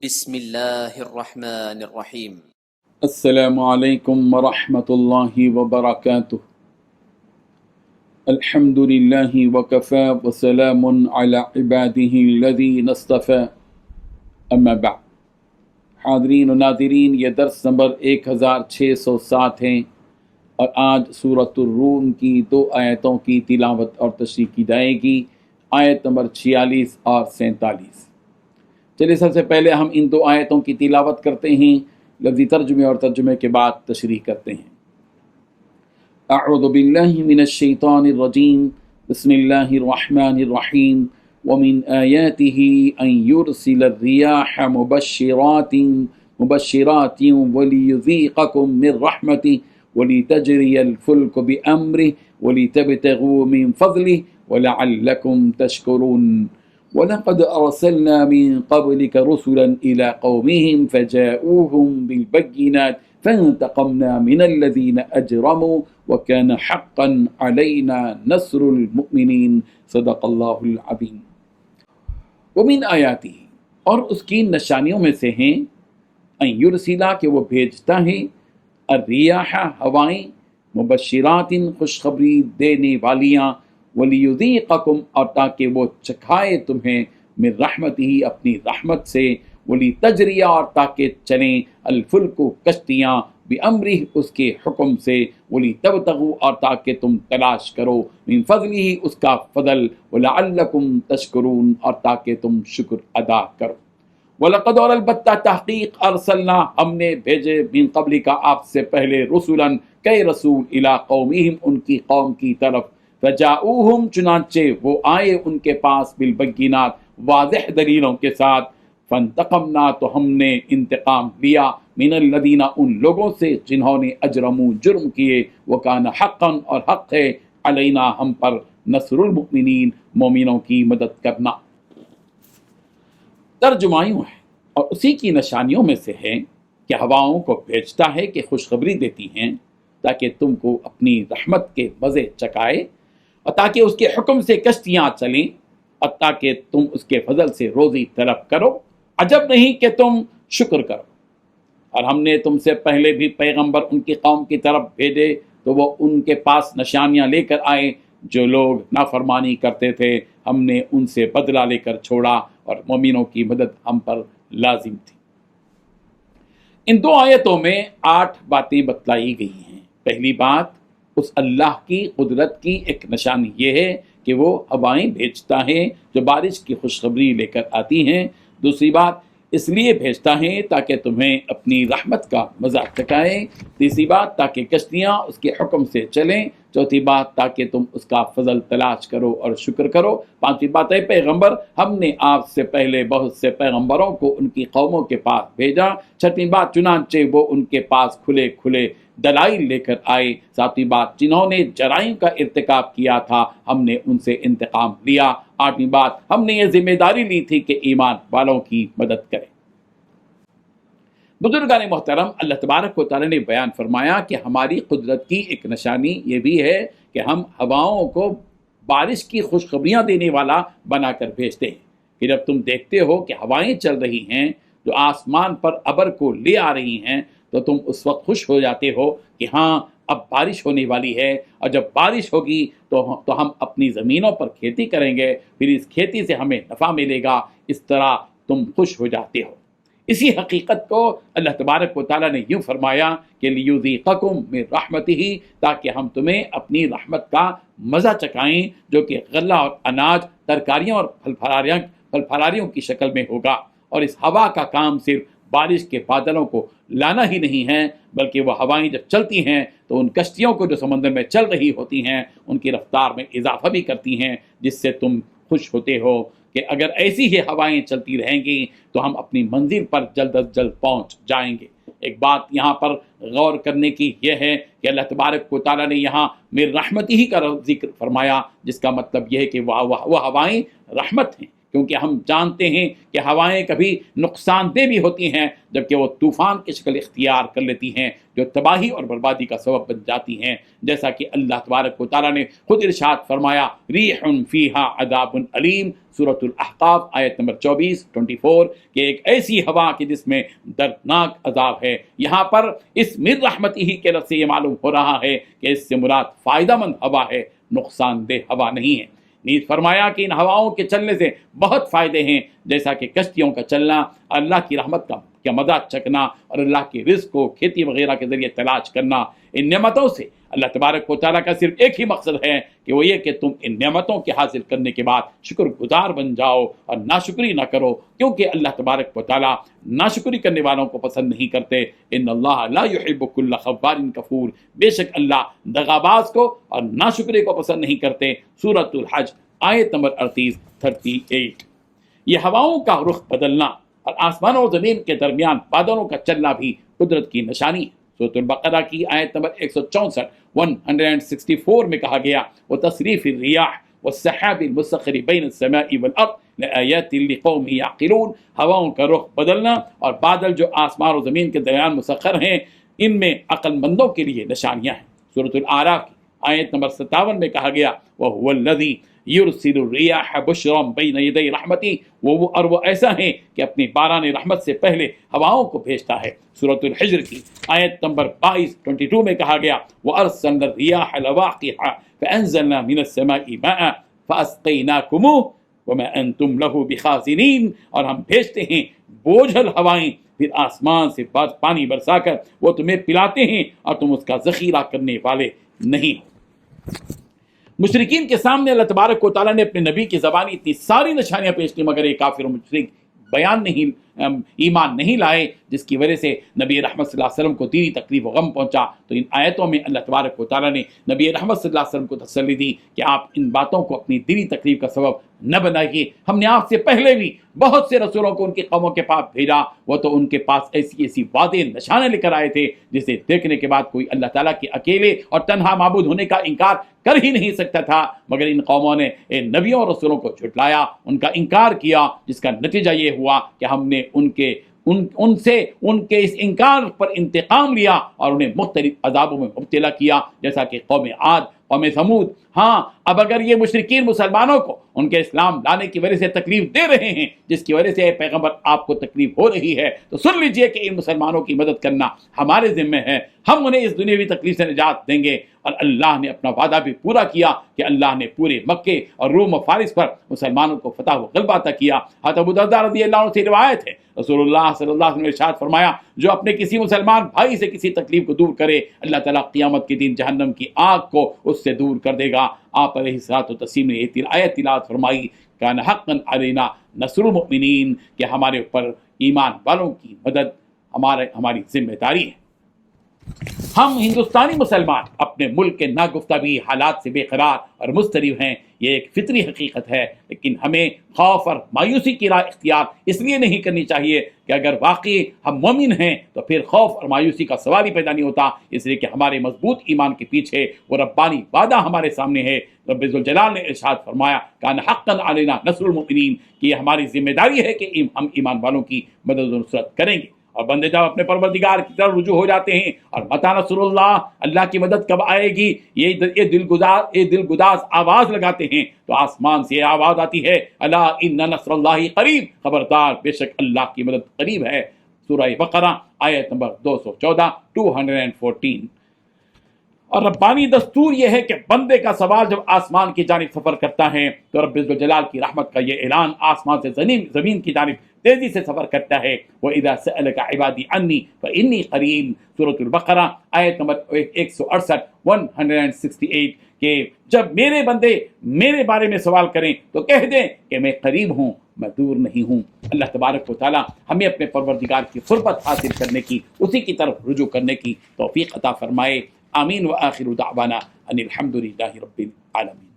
بسم اللہ الرحمن الرحیم۔ السلام علیکم ورحمۃ اللہ وبرکاتہ۔ الحمد للہ وکفی وسلام علی عبادہ الذین اصطفی، اما بعد۔ حاضرین و ناظرین، یہ درس نمبر 1607 ہے اور آج سورۃ الروم کی 2 آیتوں کی تلاوت اور تشریح کی جائے گی، آیت نمبر 46 اور 47۔ چلیے سب سے پہلے ہم ان 2 آیتوں کی تلاوت کرتے ہیں، لفظی ترجمے اور ترجمے کے بعد تشریح کرتے ہیں۔ اعوذ باللہ من الشیطان الرجیم، بسم اللہ الرحمن الرحیم۔ ومن آیاتہ ان یرسل الریاح مبشرات ولیذیقکم من رحمتہ ولتجری الفلک بأمرہ ولتبتغوا من فضلہ ولعلکم تشکرون۔ وَلَقَدْ أَرْسَلْنَا مِن قَبْلِكَ رُسُلًا إِلَىٰ قَوْمِهِمْ فَجَاءُوهُم بِالْبَيِّنَاتِ فَانْتَقَمْنَا مِنَ الَّذِينَ أَجْرَمُوا وَكَانَ حَقًّا عَلَيْنَا نَصْرُ الْمُؤْمِنِينَ۔ صدق اللہ العظیم۔ وَمِنْ آیاتِهِ، اور اس کی نشانیوں میں سے ہیں، ان یرسلا، کہ وہ بھیجتا ہے، الریاح، ہوائیں، مبشرات، خوشخبری دینے والیاں، وَلِيُذِيقَكُمْ، اور تاکہ وہ چکھائے تمہیں، من رحمتہ، اپنی رحمت سے، وَلِتَجْرِيَ، اور تاکہ چلیں، الفلک، کشتیاں، بِأَمْرِہ، اس کے حکم سے، وَلِتَبْتَغُوا، اور تاکہ تم تلاش کرو، من فضلہ، اس کا فضل، وَلَعَلَّكُمْ تشکرون، اور تاکہ تم شکر ادا کرو۔ وَلَقَدْ، اور البتہ تحقیق، ارسلنا، ہم نے بھیجے، من قبل کا، آپ سے پہلے، رسولاً، کئی رسول، الی قومہم، ان کی قوم کی طرف، فجاؤہم، چنانچہ وہ آئے ان کے پاس، بالبینات، واضح دلیلوں کے ساتھ، فانتقمنا، تو ہم نے انتقام لیا، من الذین، ان لوگوں سے جنہوں نے اجرموا، جرم کیے، وکان حقا، اور حق ہے، علینا، ہم پر، نصر المؤمنین، مومنوں کی مدد کرنا۔ ترجمہ یوں ہے، اور اسی کی نشانیوں میں سے ہے کہ ہواؤں کو بھیجتا ہے کہ خوشخبری دیتی ہیں تاکہ تم کو اپنی رحمت کے مزے چکائے، اور تاکہ اس کے حکم سے کشتیاں چلیں، اور تاکہ تم اس کے فضل سے روزی طلب کرو، عجب نہیں کہ تم شکر کرو۔ اور ہم نے تم سے پہلے بھی پیغمبر ان کی قوم کی طرف بھیجے، تو وہ ان کے پاس نشانیاں لے کر آئے، جو لوگ نافرمانی کرتے تھے ہم نے ان سے بدلہ لے کر چھوڑا، اور مومنوں کی مدد ہم پر لازم تھی۔ ان 2 آیتوں میں 8 باتیں بتلائی گئی ہیں۔ پہلی بات، اس اللہ کی قدرت کی ایک نشانی یہ ہے کہ وہ ہوائیں بھیجتا ہے جو بارش کی خوشخبری لے کر آتی ہیں۔ دوسری بات، اس لیے بھیجتا ہے تاکہ تمہیں اپنی رحمت کا مزہ چکھائے۔ تیسری بات، تاکہ کشتیاں اس کے حکم سے چلیں۔ چوتھی بات، تاکہ تم اس کا فضل تلاش کرو اور شکر کرو۔ پانچویں بات ہے، پیغمبر، ہم نے آپ سے پہلے بہت سے پیغمبروں کو ان کی قوموں کے پاس بھیجا۔ چھٹویں بات، چنانچہ وہ ان کے پاس کھلے کھلے دلائل لے کر آئے۔ ساتویں بات، جنہوں نے جرائم کا ارتکاب کیا تھا ہم نے ان سے انتقام لیا۔ آٹھویں بات، ہم نے یہ ذمہ داری لی تھی کہ ایمان والوں کی مدد کریں۔ بزرگان محترم، اللہ تبارک و تعالیٰ نے بیان فرمایا کہ ہماری قدرت کی ایک نشانی یہ بھی ہے کہ ہم ہواؤں کو بارش کی خوشخبریاں دینے والا بنا کر بھیجتے ہیں، کہ جب تم دیکھتے ہو کہ ہوائیں چل رہی ہیں جو آسمان پر ابر کو لے آ رہی ہیں، تو تم اس وقت خوش ہو جاتے ہو کہ ہاں اب بارش ہونے والی ہے، اور جب بارش ہوگی تو ہم اپنی زمینوں پر کھیتی کریں گے، پھر اس کھیتی سے ہمیں نفع ملے گا۔ اس طرح تم خوش ہو جاتے ہو۔ اسی حقیقت کو اللہ تبارک و تعالیٰ نے یوں فرمایا کہ لیذیقکم من رحمتہ، تاکہ ہم تمہیں اپنی رحمت کا مزہ چکھائیں، جو کہ غلہ اور اناج، ترکاریاں اور پھل پھلاریوں کی شکل میں ہوگا۔ اور اس ہوا کا کام صرف بارش کے بادلوں کو لانا ہی نہیں ہے، بلکہ وہ ہوائیں جب چلتی ہیں تو ان کشتیوں کو جو سمندر میں چل رہی ہوتی ہیں ان کی رفتار میں اضافہ بھی کرتی ہیں، جس سے تم خوش ہوتے ہو کہ اگر ایسی ہی ہوائیں چلتی رہیں گی تو ہم اپنی منزل پر جلد از جلد پہنچ جائیں گے۔ ایک بات یہاں پر غور کرنے کی یہ ہے کہ اللہ تبارک و تعالیٰ نے یہاں من رحمتہ ہی کا ذکر فرمایا، جس کا مطلب یہ ہے کہ وہ ہوائیں رحمت ہیں، کیونکہ ہم جانتے ہیں کہ ہوائیں کبھی نقصان دہ بھی ہوتی ہیں جبکہ وہ طوفان کی شکل اختیار کر لیتی ہیں جو تباہی اور بربادی کا سبب بن جاتی ہیں، جیسا کہ اللہ تبارک و تعالیٰ نے خود ارشاد فرمایا ریح فیہا عذاب علیم، سورۃ الاحقاف آیت نمبر 24 کہ ایک ایسی ہوا کہ جس میں دردناک عذاب ہے۔ یہاں پر اس من رحمتہ کے لفظ سے یہ معلوم ہو رہا ہے کہ اس سے مراد فائدہ مند ہوا ہے، نقصان دہ ہوا نہیں ہے۔ نیز فرمایا کہ ان ہواؤں کے چلنے سے بہت فائدے ہیں، جیسا کہ کشتیوں کا چلنا، اللہ کی رحمت کا مزہ چکھنا اور اللہ کے رزق کو کھیتی وغیرہ کے ذریعے تلاش کرنا۔ ان نعمتوں سے اللہ تبارک و تعالیٰ کا صرف ایک ہی مقصد ہے کہ وہ یہ کہ تم ان نعمتوں کے حاصل کرنے کے بعد شکر گزار بن جاؤ اور ناشکری نہ کرو، کیونکہ اللہ تبارک و تعالیٰ ناشکری کرنے والوں کو پسند نہیں کرتے۔ ان اللہ لا يحب كل خوار کفور، بے شک اللہ دغاباز کو اور ناشکری کو پسند نہیں کرتے۔ سورۃ الحج آیت نمبر 38۔ یہ ہواؤں کا رخ بدلنا اور آسمان اور زمین کے درمیان بادلوں کا چلنا بھی قدرت کی نشانی ہے۔ سورۃ البقرہ کی آیت نمبر 164 میں کہا گیا وتصریف الریاح والسحاب المسخر بین السماء والارض لآیات لقوم یعقلون، ہواؤں کا رخ بدلنا اور بادل جو آسمان اور زمین کے درمیان مسخر ہیں، ان میں عقل مندوں کے لیے نشانیاں ہیں۔ سورۃ الاعراف کی آیت نمبر 57 میں کہا گیا وَهُوَ الَّذِي يُرْسِلُ الرِّيَاحَ بُشْرًا بَيْنَ يَدَيْ رَحْمَتِهِ، وہ ایسا ہے کہ اپنی باران رحمت سے پہلے ہواؤں کو بھیجتا ہے۔ سورۃ الحجر کی آیت نمبر 22 میں کہا گیا وَأَرْسَلْنَا الرِّيَاحَ لَوَاقِحَ فَأَنزَلْنَا مِنَ السَّمَاءِ مَاءً فَأَسْقَيْنَاكُمُوهُ وَمَا أَنْتُمْ لَهُ بِخَازِنِينَ، اور ہم بھیجتے ہیں بوجھل ہوائیں، پھر آسمان سے پانی برسا کر وہ تمہیں پلاتے ہیں اور تم اس کا ذخیرہ کرنے والے نہیں۔ مشرکین کے سامنے اللہ تبارک و تعالیٰ نے اپنے نبی کی زبانی اتنی ساری نشانیاں پیش کی، مگر یہ کافر و مشرک ایمان نہیں لائے، جس کی وجہ سے نبی رحمت صلی اللہ علیہ وسلم کو دینی تکلیف و غم پہنچا۔ تو ان آیتوں میں اللہ تبارک و تعالیٰ نے نبی رحمت صلی اللہ علیہ وسلم کو تسلی دی کہ آپ ان باتوں کو اپنی دینی تکلیف کا سبب نہ بنائیے، ہم نے آپ سے پہلے بھی بہت سے رسولوں کو ان کی قوموں کے پاس بھیجا، وہ تو ان کے پاس ایسی واضح نشانے لے کر آئے تھے جسے دیکھنے کے بعد کوئی اللہ تعالیٰ کے اکیلے اور تنہا معبود ہونے کا انکار کر ہی نہیں سکتا تھا، مگر ان قوموں نے ان نبیوں اور رسولوں کو جھٹلایا، ان کا انکار کیا، جس کا نتیجہ یہ ہوا کہ ہم نے ان کے اس انکار پر انتقام لیا اور انہیں مختلف عذابوں میں مبتلا کیا، جیسا کہ قوم عاد، قوم ثمود۔ ہاں، اب اگر یہ مشرکین مسلمانوں کو ان کے اسلام لانے کی وجہ سے تکلیف دے رہے ہیں، جس کی وجہ سے اے پیغمبر آپ کو تکلیف ہو رہی ہے، تو سن لیجئے کہ ان مسلمانوں کی مدد کرنا ہمارے ذمہ ہے، ہم انہیں اس دنیاوی تکلیف سے نجات دیں گے۔ اور اللہ نے اپنا وعدہ بھی پورا کیا کہ اللہ نے پورے مکے اور روم و فارس پر مسلمانوں کو فتح و غلبہ عطا کیا۔ حضرت ابو درداء رضی اللہ عنہ سے روایت ہے رسول اللہ صلی اللہ علیہ وسلم نے ارشاد فرمایا جو اپنے کسی مسلمان بھائی سے کسی تکلیف کو دور کرے، اللہ تعالیٰ قیامت کے دن جہنم کی آگ کو اس سے دور کر دے گا۔ آپ علیہ الصلوۃ والتسلیم نے یہ آیت تلاوت فرمائی کان حقا علینا نصر المؤمنین، کہ ہمارے اوپر ایمان والوں کی مدد ہماری ذمہ داری ہے۔ ہم ہندوستانی مسلمان اپنے ملک کے ناگفتگی حالات سے بے قرار اور مضطرب ہیں، یہ ایک فطری حقیقت ہے، لیکن ہمیں خوف اور مایوسی کی راہ اختیار اس لیے نہیں کرنی چاہیے کہ اگر واقعی ہم مومن ہیں تو پھر خوف اور مایوسی کا سوال ہی پیدا نہیں ہوتا، اس لیے کہ ہمارے مضبوط ایمان کے پیچھے وہ ربانی وعدہ ہمارے سامنے ہے۔ رب ذوالجلال نے ارشاد فرمایا کان حقا علینا نصر المؤمنین، کہ یہ ہماری ذمہ داری ہے کہ ہم ایمان والوں کی مدد و نصرت کریں گے۔ اور بندے جب اپنے پروردگار کی طرف رجوع ہو جاتے ہیں اور متی نصر اللہ کی مدد کب آئے گی یہ دلگداز آواز لگاتے ہیں تو آسمان سے آواز آتی ہے الا ان نصر اللہ قریب، خبردار بے شک اللہ کی مدد قریب ہے۔ سورہ بقرہ آیت نمبر 214 اور ربانی دستور یہ ہے کہ بندے کا سوال جب آسمان کی جانب سفر کرتا ہے تو رب ذوالجلال کی رحمت کا یہ اعلان آسمان سے زمین کی جانب تیزی سے سفر کرتا ہے۔ وَإِذَا سَأَلَكَ عِبَادِي عَنِّي فَإِنِّي قَرِيبٌ، سورۃ البقرہ آیت نمبر 168 کہ جب میرے بندے میرے بارے میں سوال کریں تو کہہ دیں کہ میں قریب ہوں، میں دور نہیں ہوں۔ اللہ تبارک و تعالی ہمیں اپنے پروردگار کی قربت حاصل کرنے کی، اسی کی طرف رجوع کرنے کی توفیق عطا فرمائے۔ آمین۔ وآخر دعوانا ان الحمد للہ رب العالمین۔